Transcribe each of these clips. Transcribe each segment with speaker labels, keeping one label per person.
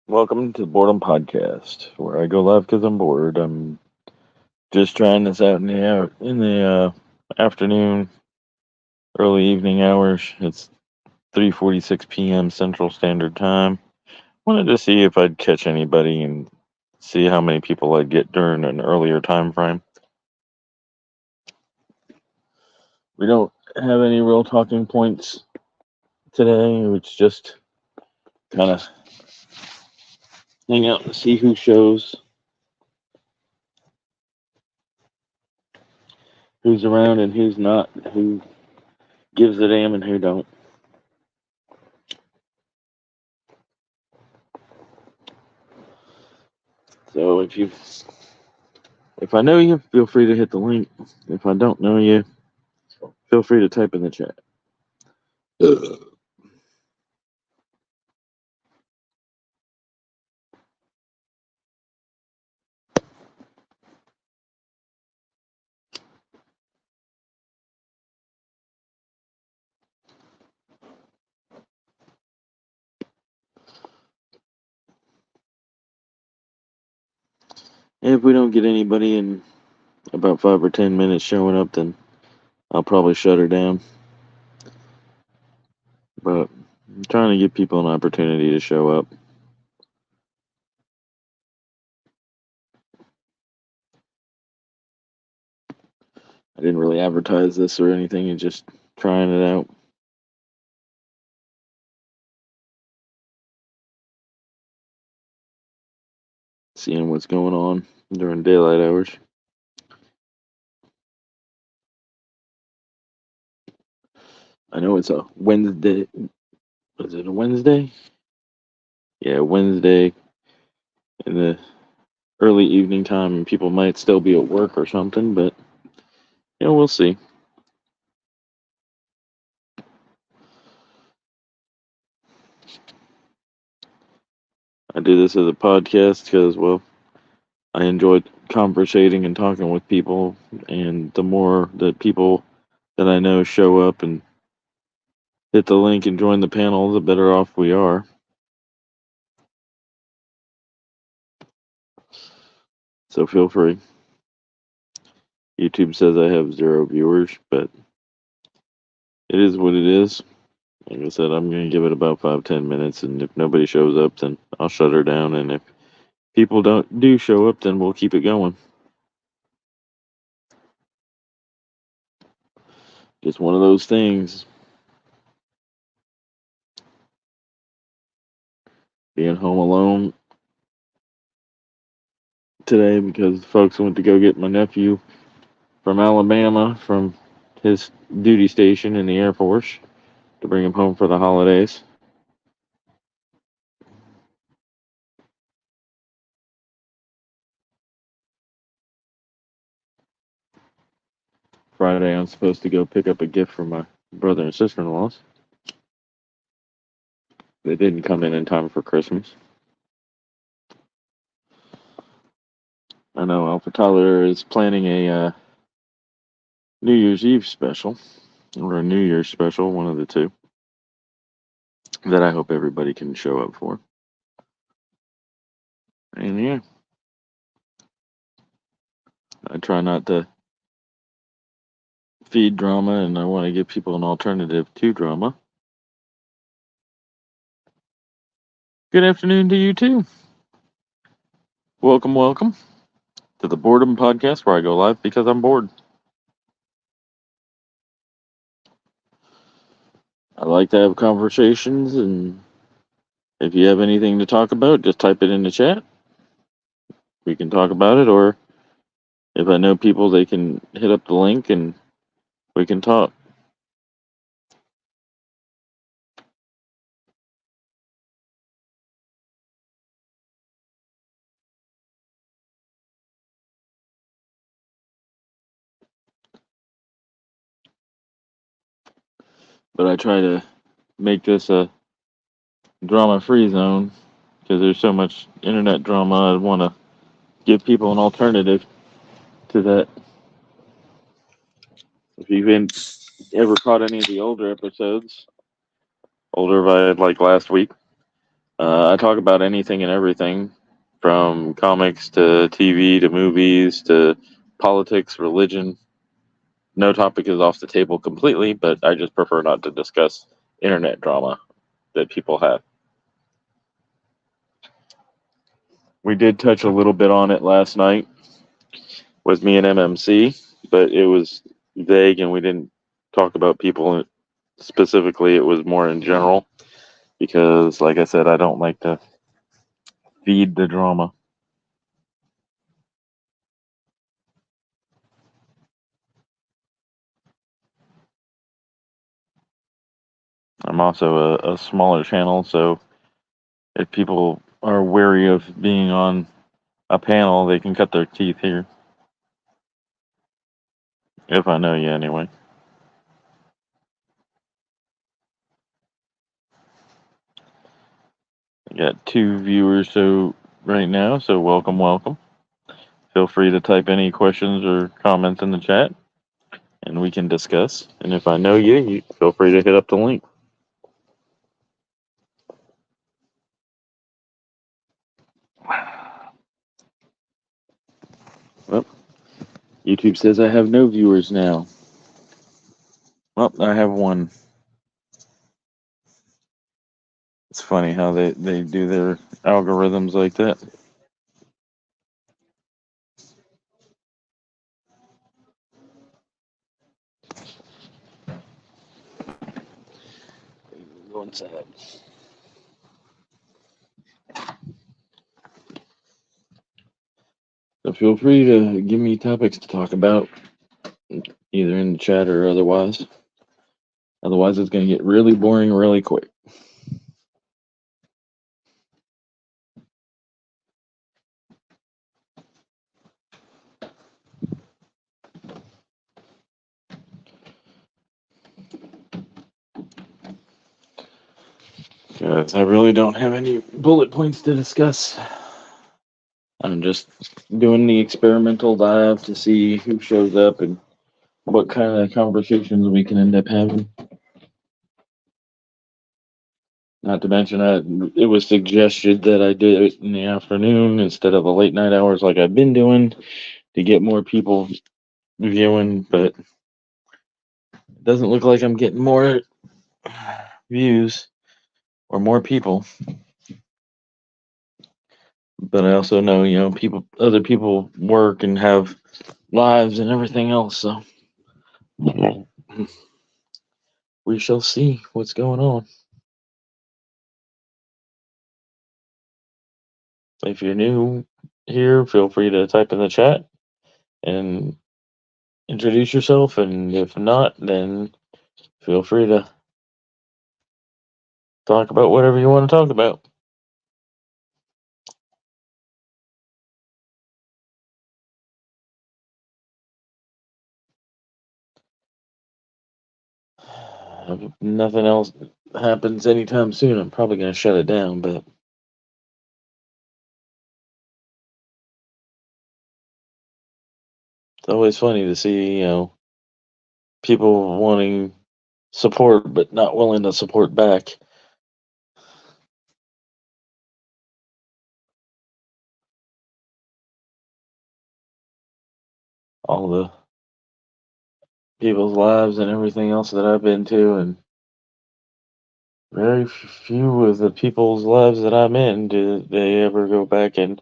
Speaker 1: Welcome to the Boredom Podcast, where I go live because I'm bored. I'm just trying this out in the afternoon, early evening hours. It's 3:46 p.m. Central Standard Time. Wanted to see if I'd catch anybody and see how many people I'd get during an earlier time frame. We don't have any real talking points today. It's just kind of hang out and see who shows, who's around and who's not, who gives a damn and who don't. So if I know you, feel free to hit the link. If I don't know you, feel free to type in the chat. If we don't get anybody in about 5 or 10 minutes showing up, then I'll probably shut her down. But I'm trying to give people an opportunity to show up. I didn't really advertise this or anything, and just trying it out. Seeing what's going on during daylight hours. I know it's a Wednesday. Is it a Wednesday? Yeah, Wednesday in the early evening time, and people might still be at work or something, but we'll see. I do this as a podcast because, well, I enjoy conversating and talking with people, and the more that people that I know show up and hit the link and join the panel, the better off we are. So feel free. YouTube says I have 0 viewers, but it is what it is. Like I said, I'm going to give it about 5-10 minutes, and if nobody shows up, then I'll shut her down, and if people do show up, then we'll keep it going. Just one of those things. Being home alone today because folks went to go get my nephew from Alabama from his duty station in the Air Force to bring him home for the holidays. Friday, I'm supposed to go pick up a gift for my brother and sister-in-laws. They didn't come in time for Christmas. I know Alpha Tyler is planning a New Year's Eve special, or a New Year's special, one of the two, that I hope everybody can show up for. And yeah, I try not to feed drama, and I want to give people an alternative to drama. Good afternoon to you too. Welcome to the Boredom Podcast, where I go live because I'm bored. I like to have conversations, and if you have anything to talk about, just type it in the chat. We can talk about it, or if I know people, they can hit up the link and we can talk. But I try to make this a drama-free zone because there's so much internet drama. I want to give people an alternative to that. If you've ever caught any of the older episodes, older by like last week, I talk about anything and everything, from comics to TV to movies to politics, religion. No topic is off the table completely, but I just prefer not to discuss internet drama that people have. We did touch a little bit on it last night with me and MMC, but it was vague and we didn't talk about people specifically. It was more in general because, like I said, I don't like to feed the drama. I'm also a smaller channel, so if people are wary of being on a panel, they can cut their teeth here. If I know you, anyway. I got 2 viewers right now, so welcome, welcome. Feel free to type any questions or comments in the chat, and we can discuss. And if I know you feel free to hit up the link. Well, YouTube says I have no viewers now. Well, I have one. It's funny how they do their algorithms like that. Go inside. So feel free to give me topics to talk about, either in the chat or otherwise. Otherwise, it's going to get really boring really quick. Because I really don't have any bullet points to discuss. I'm just doing the experimental dive to see who shows up and what kind of conversations we can end up having. Not to mention, it was suggested that I do it in the afternoon instead of the late night hours like I've been doing to get more people viewing, but it doesn't look like I'm getting more views or more people. But I also know, other people work and have lives and everything else, so we shall see what's going on. If you're new here, feel free to type in the chat and introduce yourself, and if not, then feel free to talk about whatever you want to talk about. If nothing else happens anytime soon, I'm probably going to shut it down, but it's always funny to see, people wanting support but not willing to support back. All the people's lives and everything else that I've been to, and very few of the people's lives that I'm in do they ever go back and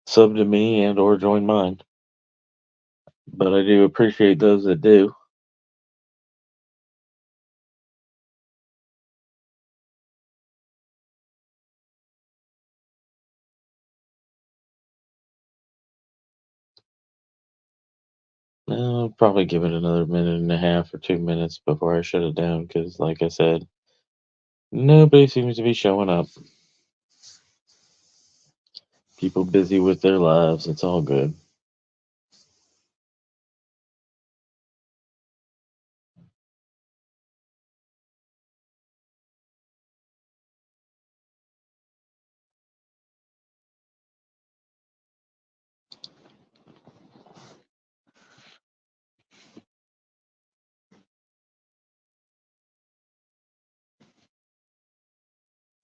Speaker 1: sub to me and or join mine. But I do appreciate those that do. I'll probably give it another minute and a half or 2 minutes before I shut it down because, like I said, nobody seems to be showing up. People busy with their lives. It's all good.